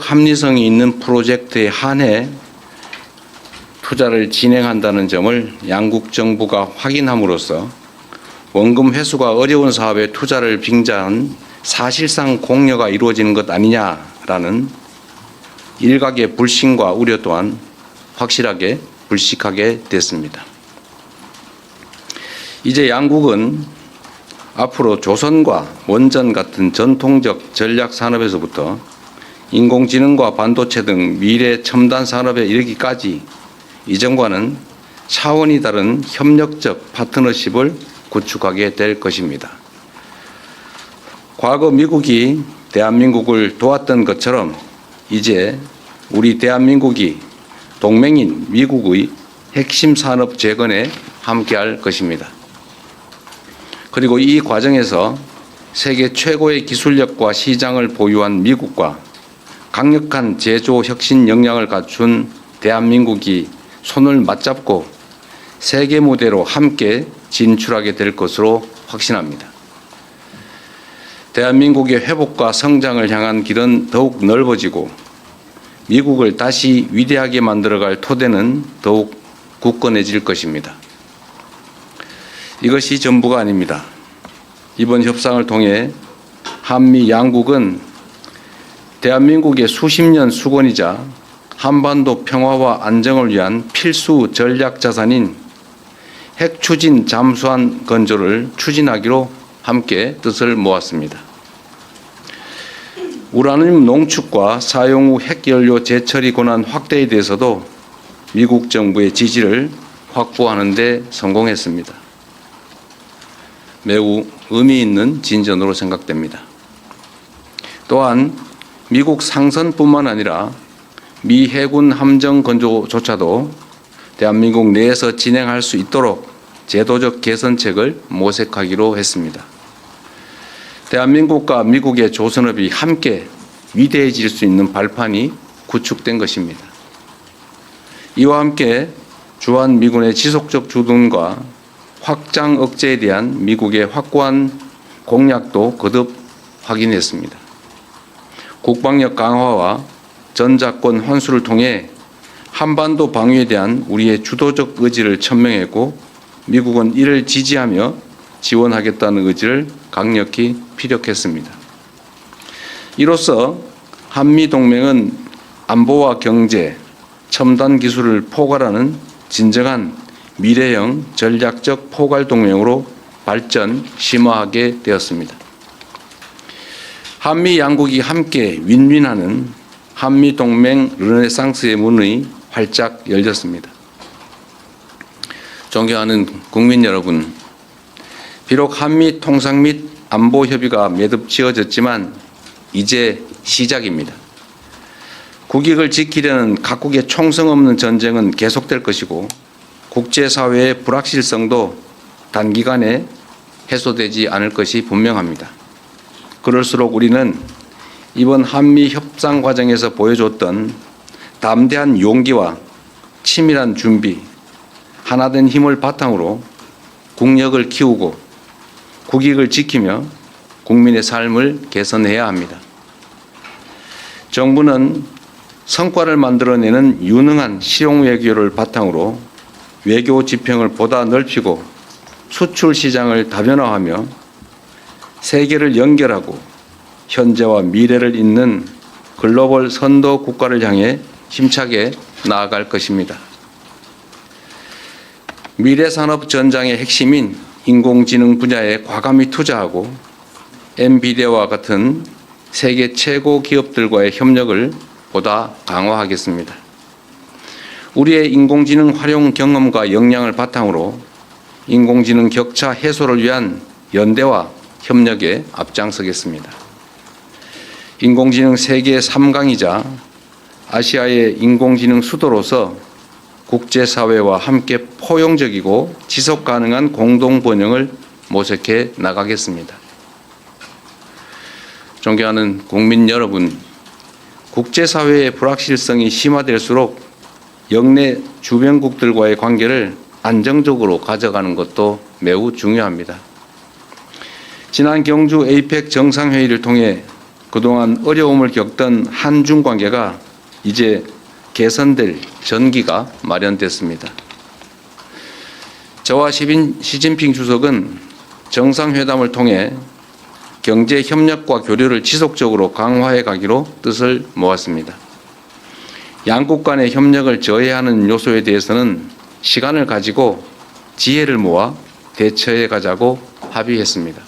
경제적 합리성이 있는 프로젝트에 한해 투자를 진행한다는 점을 양국 정부가 확인함으로써 원금 회수가 어려운 사업에 투자를 빙자한 사실상 공여가 이루어지는 것 아니냐라는 일각의 불신과 우려 또한 확실하게 불식하게 됐습니다. 이제 양국은 앞으로 조선과 원전 같은 전통적 전략 산업에서부터 인공지능과 반도체 등 미래 첨단 산업에 이르기까지 이전과는 차원이 다른 협력적 파트너십을 구축하게 될 것입니다. 과거 미국이 대한민국을 도왔던 것처럼 이제 우리 대한민국이 동맹인 미국의 핵심 산업 재건에 함께할 것입니다. 그리고 이 과정에서 세계 최고의 기술력과 시장을 보유한 미국과 강력한 제조 혁신 역량을 갖춘 대한민국이 손을 맞잡고 세계 무대로 함께 진출하게 될 것으로 확신합니다. 대한민국의 회복과 성장을 향한 길은 더욱 넓어지고 미국을 다시 위대하게 만들어갈 토대는 더욱 굳건해질 것입니다. 이것이 전부가 아닙니다. 이번 협상을 통해 한미 양국은 대한민국의 수십 년 수건이자 한반도 평화와 안정을 위한 필수 전략 자산인 핵 추진 잠수함 건조를 추진하기로 함께 뜻을 모았습니다. 우라늄 농축과 사용 후 핵연료 재처리 권한 확대에 대해서도 미국 정부의 지지를 확보하는 데 성공했습니다. 매우 의미 있는 진전으로 생각됩니다. 또한 미국 상선뿐만 아니라 미 해군 함정 건조조차도 대한민국 내에서 진행할 수 있도록 제도적 개선책을 모색하기로 했습니다. 대한민국과 미국의 조선업이 함께 위대해질 수 있는 발판이 구축된 것입니다. 이와 함께 주한미군의 지속적 주둔과 확장 억제에 대한 미국의 확고한 공약도 거듭 확인했습니다. 국방력 강화와 전작권 환수를 통해 한반도 방위에 대한 우리의 주도적 의지를 천명했고 미국은 이를 지지하며 지원하겠다는 의지를 강력히 피력했습니다. 이로써 한미동맹은 안보와 경제, 첨단 기술을 포괄하는 진정한 미래형 전략적 포괄 동맹으로 발전 심화하게 되었습니다. 한미 양국이 함께 윈윈하는 한미동맹 르네상스의 문이 활짝 열렸습니다. 존경하는 국민 여러분, 비록 한미 통상 및 안보 협의가 매듭 지어졌지만 이제 시작입니다. 국익을 지키려는 각국의 총성 없는 전쟁은 계속될 것이고 국제사회의 불확실성도 단기간에 해소되지 않을 것이 분명합니다. 그럴수록 우리는 이번 한미 협상 과정에서 보여줬던 담대한 용기와 치밀한 준비, 하나된 힘을 바탕으로 국력을 키우고 국익을 지키며 국민의 삶을 개선해야 합니다. 정부는 성과를 만들어내는 유능한 실용 외교를 바탕으로 외교 지평을 보다 넓히고 수출 시장을 다변화하며 세계를 연결하고 현재와 미래를 잇는 글로벌 선도 국가를 향해 힘차게 나아갈 것입니다. 미래산업 전장의 핵심인 인공지능 분야에 과감히 투자하고 엔비디아와 같은 세계 최고 기업들과의 협력을 보다 강화하겠습니다. 우리의 인공지능 활용 경험과 역량을 바탕으로 인공지능 격차 해소를 위한 연대와 협력에 앞장서겠습니다. 인공지능 세계 3강이자 아시아의 인공지능 수도로서 국제사회와 함께 포용적이고 지속 가능한 공동 번영을 모색해 나가겠습니다. 존경하는 국민 여러분, 국제사회의 불확실성이 심화될수록 영내 주변국들과의 관계를 안정적으로 가져가는 것도 매우 중요합니다. 지난 경주 에이펙 정상회의를 통해 그동안 어려움을 겪던 한중 관계가 이제 개선될 전기가 마련됐습니다. 저와 시진핑 주석은 정상회담을 통해 경제 협력과 교류를 지속적으로 강화해 가기로 뜻을 모았습니다. 양국 간의 협력을 저해하는 요소에 대해서는 시간을 가지고 지혜를 모아 대처해 가자고 합의했습니다.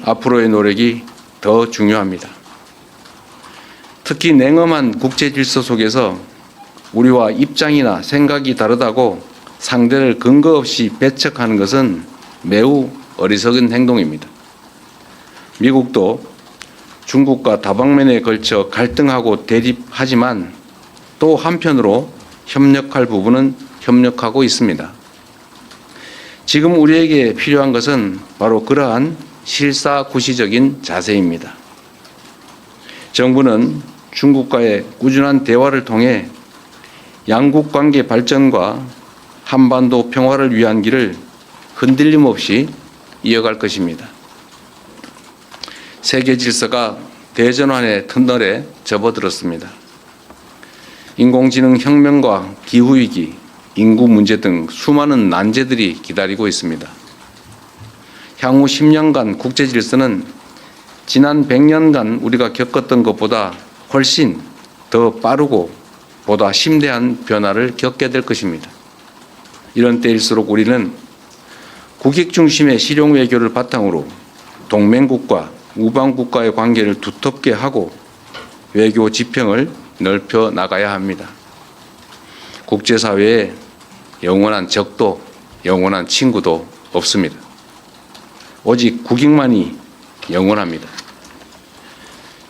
앞으로의 노력이 더 중요합니다. 특히 냉엄한 국제 질서 속에서 우리와 입장이나 생각이 다르다고 상대를 근거 없이 배척하는 것은 매우 어리석은 행동입니다. 미국도 중국과 다방면에 걸쳐 갈등하고 대립하지만 또 한편으로 협력할 부분은 협력하고 있습니다. 지금 우리에게 필요한 것은 바로 그러한 실사구시적인 자세입니다. 정부는 중국과의 꾸준한 대화를 통해 양국 관계 발전과 한반도 평화를 위한 길을 흔들림 없이 이어갈 것입니다. 세계 질서가 대전환의 터널에 접어들었습니다. 인공지능 혁명과 기후위기, 인구 문제 등 수많은 난제들이 기다리고 있습니다. 향후 10년간 국제 질서는 지난 100년간 우리가 겪었던 것보다 훨씬 더 빠르고 보다 심대한 변화를 겪게 될 것입니다. 이런 때일수록 우리는 국익 중심의 실용 외교를 바탕으로 동맹국과 우방국과의 관계를 두텁게 하고 외교 지평을 넓혀 나가야 합니다. 국제사회에 영원한 적도 영원한 친구도 없습니다. 오직 국익만이 영원합니다.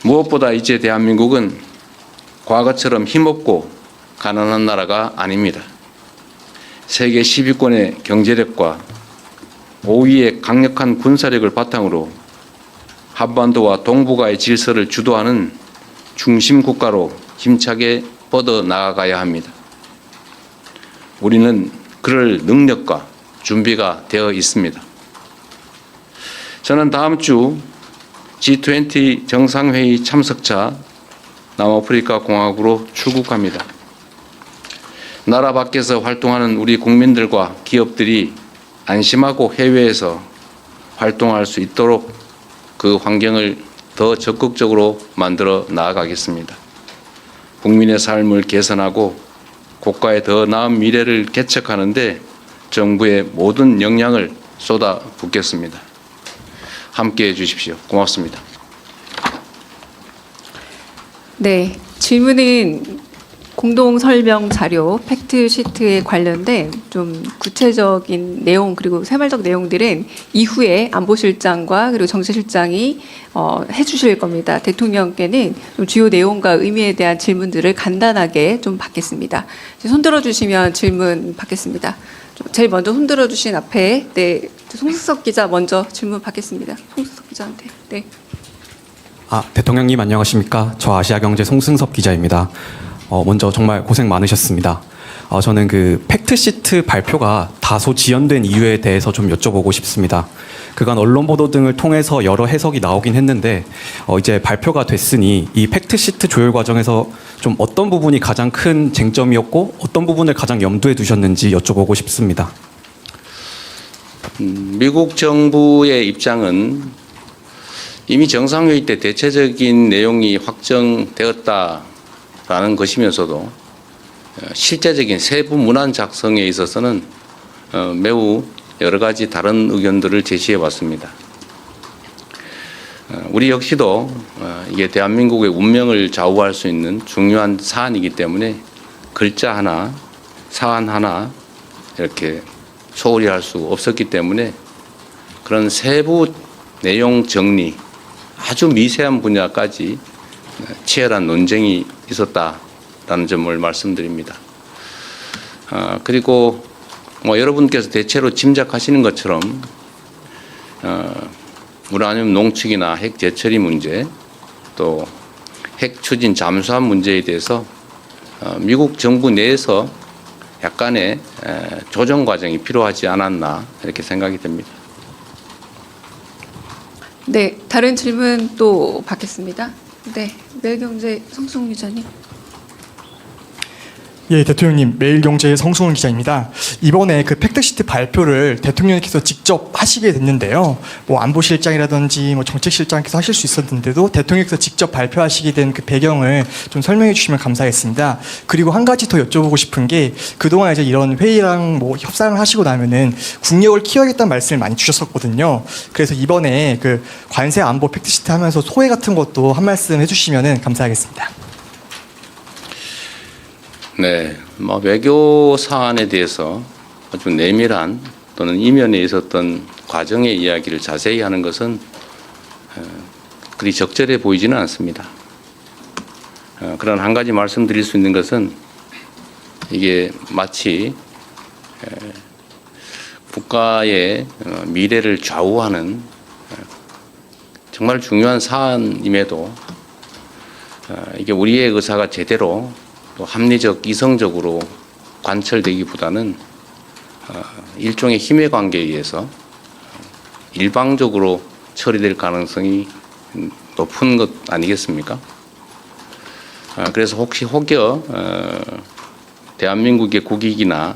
무엇보다 이제 대한민국은 과거처럼 힘없고 가난한 나라가 아닙니다. 세계 10위권의 경제력과 5위의 강력한 군사력을 바탕으로 한반도와 동북아의 질서를 주도하는 중심 국가로 힘차게 뻗어 나아가야 합니다. 우리는 그럴 능력과 준비가 되어 있습니다. 저는 다음 주 G20 정상회의 참석차 남아프리카 공화국으로 출국합니다. 나라 밖에서 활동하는 우리 국민들과 기업들이 안심하고 해외에서 활동할 수 있도록 그 환경을 더 적극적으로 만들어 나아가겠습니다. 국민의 삶을 개선하고 국가의 더 나은 미래를 개척하는 데 정부의 모든 역량을 쏟아붓겠습니다. 함께해 주십시오. 고맙습니다. 네, 질문은 공동 설명 자료 팩트 시트에 관련된 좀 구체적인 내용 그리고 세말적 내용들은 이후에 안보실장과 그리고 정세실장이 해주실 겁니다. 대통령께는 좀 주요 내용과 의미에 대한 질문들을 간단하게 좀 받겠습니다. 손 들어주시면 질문 받겠습니다. 제일 먼저 손 들어주신 앞에 네 송승섭 기자 먼저 질문 받겠습니다. 송승섭 기자한테. 네. 대통령님 안녕하십니까? 저 아시아경제 송승섭 기자입니다. 먼저 정말 고생 많으셨습니다. 저는 그 팩트시트 발표가 다소 지연된 이유에 대해서 좀 여쭤보고 싶습니다. 그간 언론 보도 등을 통해서 여러 해석이 나오긴 했는데 이제 발표가 됐으니 이 팩트시트 조율 과정에서 좀 어떤 부분이 가장 큰 쟁점이었고 어떤 부분을 가장 염두에 두셨는지 여쭤보고 싶습니다. 미국 정부의 입장은 이미 정상회의 때 대체적인 내용이 확정되었다라는 것이면서도 실제적인 세부 문안 작성에 있어서는 매우 여러 가지 다른 의견들을 제시해 왔습니다. 우리 역시도 이게 대한민국의 운명을 좌우할 수 있는 중요한 사안이기 때문에 글자 하나, 사안 하나 이렇게 소홀히 할 수 없었기 때문에 그런 세부 내용 정리, 아주 미세한 분야까지 치열한 논쟁이 있었다라는 점을 말씀드립니다. 그리고 여러분께서 대체로 짐작하시는 것처럼 우라늄 농축이나 핵 재처리 문제 또 핵 추진 잠수함 문제에 대해서 미국 정부 내에서 약간의 조정 과정이 필요하지 않았나 이렇게 생각이 됩니다. 네, 다른 질문 또 받겠습니다. 네, 매일경제 성승훈 기자님. 예, 대통령님, 매일경제의 성승훈 기자입니다. 이번에 그 팩트시트 발표를 대통령께서 직접 하시게 됐는데요. 뭐 안보실장이라든지 뭐 정책실장께서 하실 수 있었는데도 대통령께서 직접 발표하시게 된 그 배경을 좀 설명해 주시면 감사하겠습니다. 그리고 한 가지 더 여쭤보고 싶은 게 그동안 이제 이런 회의랑 뭐 협상을 하시고 나면은 국력을 키워야겠다는 말씀을 많이 주셨었거든요. 그래서 이번에 그 관세 안보 팩트시트 하면서 소회 같은 것도 한 말씀 해주시면은 감사하겠습니다. 네, 뭐 외교 사안에 대해서 아주 내밀한 또는 이면에 있었던 과정의 이야기를 자세히 하는 것은 그리 적절해 보이지는 않습니다. 그런 한 가지 말씀드릴 수 있는 것은 이게 마치 국가의 미래를 좌우하는 정말 중요한 사안임에도 이게 우리의 의사가 제대로 또 합리적, 이성적으로 관철되기보다는 일종의 힘의 관계에 의해서 일방적으로 처리될 가능성이 높은 것 아니겠습니까? 그래서 혹여 대한민국의 국익이나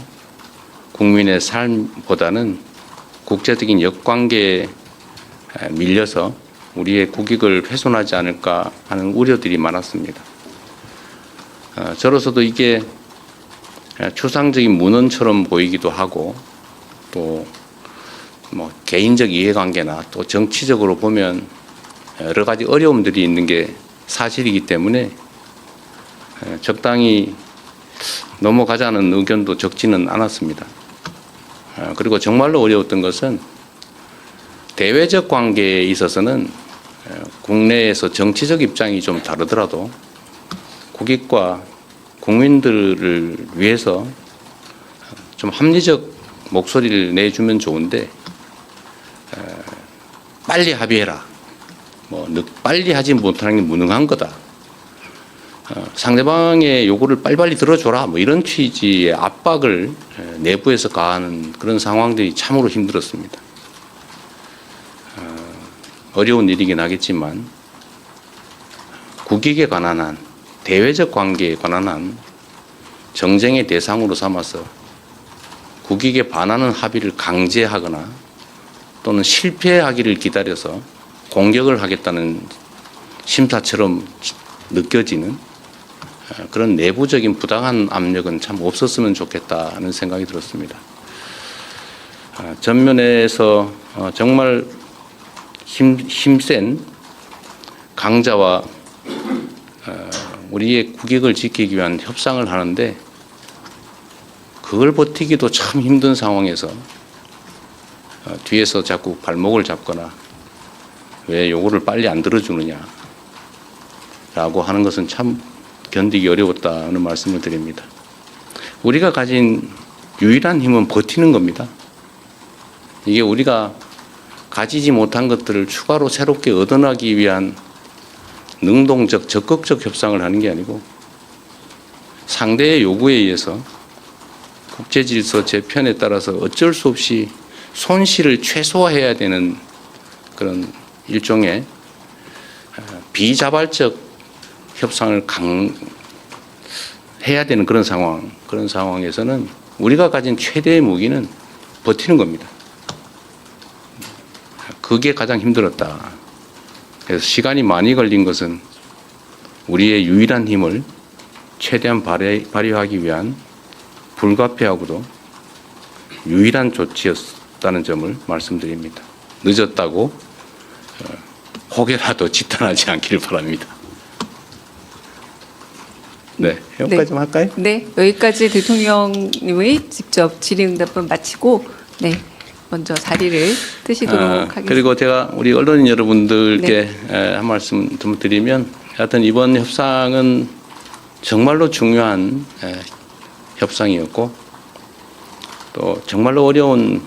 국민의 삶보다는 국제적인 역관계에 밀려서 우리의 국익을 훼손하지 않을까 하는 우려들이 많았습니다. 저로서도 이게 추상적인 문헌처럼 보이기도 하고 또 뭐 개인적 이해관계나 또 정치적으로 보면 여러 가지 어려움들이 있는 게 사실이기 때문에 적당히 넘어가자는 의견도 적지는 않았습니다. 그리고 정말로 어려웠던 것은 대외적 관계에 있어서는 국내에서 정치적 입장이 좀 다르더라도 국익과 국민들을 위해서 좀 합리적 목소리를 내주면 좋은데 빨리 합의해라. 뭐 빨리 하지 못하는 게 무능한 거다. 상대방의 요구를 빨리빨리 들어줘라. 뭐 이런 취지의 압박을 내부에서 가하는 그런 상황들이 참으로 힘들었습니다. 어려운 일이긴 하겠지만 국익에 관한 한 대외적 관계에 관한 한 정쟁의 대상으로 삼아서 국익에 반하는 합의를 강제하거나 또는 실패하기를 기다려서 공격을 하겠다는 심사처럼 느껴지는 그런 내부적인 부당한 압력은 참 없었으면 좋겠다는 생각이 들었습니다. 전면에서 정말 힘센 강자와 우리의 국익을 지키기 위한 협상을 하는데 그걸 버티기도 참 힘든 상황에서 뒤에서 자꾸 발목을 잡거나 왜 요거를 빨리 안 들어주느냐 라고 하는 것은 참 견디기 어려웠다는 말씀을 드립니다. 우리가 가진 유일한 힘은 버티는 겁니다. 이게 우리가 가지지 못한 것들을 추가로 새롭게 얻어나기 위한 능동적, 적극적 협상을 하는 게 아니고 상대의 요구에 의해서 국제질서 재편에 따라서 어쩔 수 없이 손실을 최소화해야 되는 그런 일종의 비자발적 협상을 해야 되는 그런 상황에서는 우리가 가진 최대의 무기는 버티는 겁니다. 그게 가장 힘들었다. 그래서 시간이 많이 걸린 것은 우리의 유일한 힘을 최대한 발휘하기 위한 불가피하고도 유일한 조치였다는 점을 말씀드립니다. 늦었다고 혹여라도 지탄하지 않기를 바랍니다. 네, 여기까지 좀 할까요? 네, 여기까지 대통령님의 직접 질의응답은 마치고 네, 먼저 자리를 뜨시도록 하겠습니다. 그리고 제가 우리 언론인 여러분들께 한 말씀 좀 드리면 하여튼 이번 협상은 정말로 중요한 협상이었고 또 정말로 어려운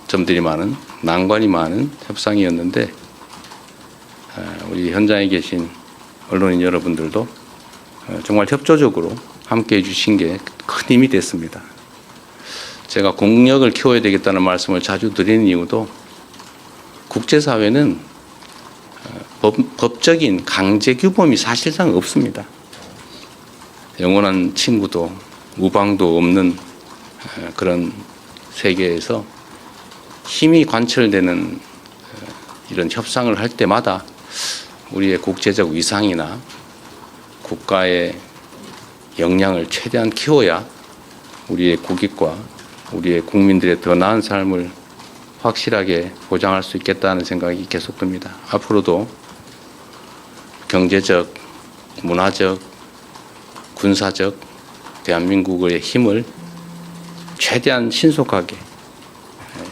점들이 많은 난관이 많은 협상이었는데 우리 현장에 계신 언론인 여러분들도 정말 협조적으로 함께해 주신 게 큰 힘이 됐습니다. 제가 국력을 키워야 되겠다는 말씀을 자주 드리는 이유도 국제사회는 법적인 강제 규범이 사실상 없습니다. 영원한 친구도 우방도 없는 그런 세계에서 힘이 관철되는 이런 협상을 할 때마다 우리의 국제적 위상이나 국가의 역량을 최대한 키워야 우리의 국익과 우리의 국민들의 더 나은 삶을 확실하게 보장할 수 있겠다는 생각이 계속 듭니다. 앞으로도 경제적, 문화적, 군사적 대한민국의 힘을 최대한 신속하게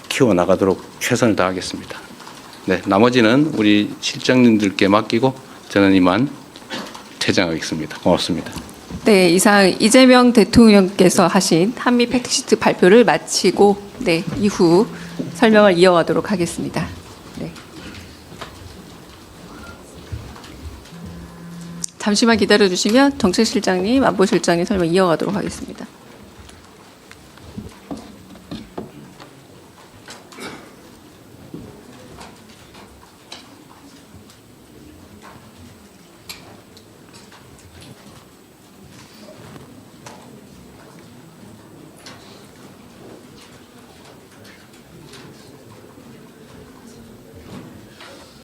키워나가도록 최선을 다하겠습니다. 네, 나머지는 우리 실장님들께 맡기고 저는 이만 퇴장하겠습니다. 고맙습니다. 네, 이상 이재명 대통령께서 하신 한미 팩트시트 발표를 마치고 네, 이후 설명을 이어가도록 하겠습니다. 네. 잠시만 기다려 주시면 정책실장님, 안보실장님 설명 이어가도록 하겠습니다.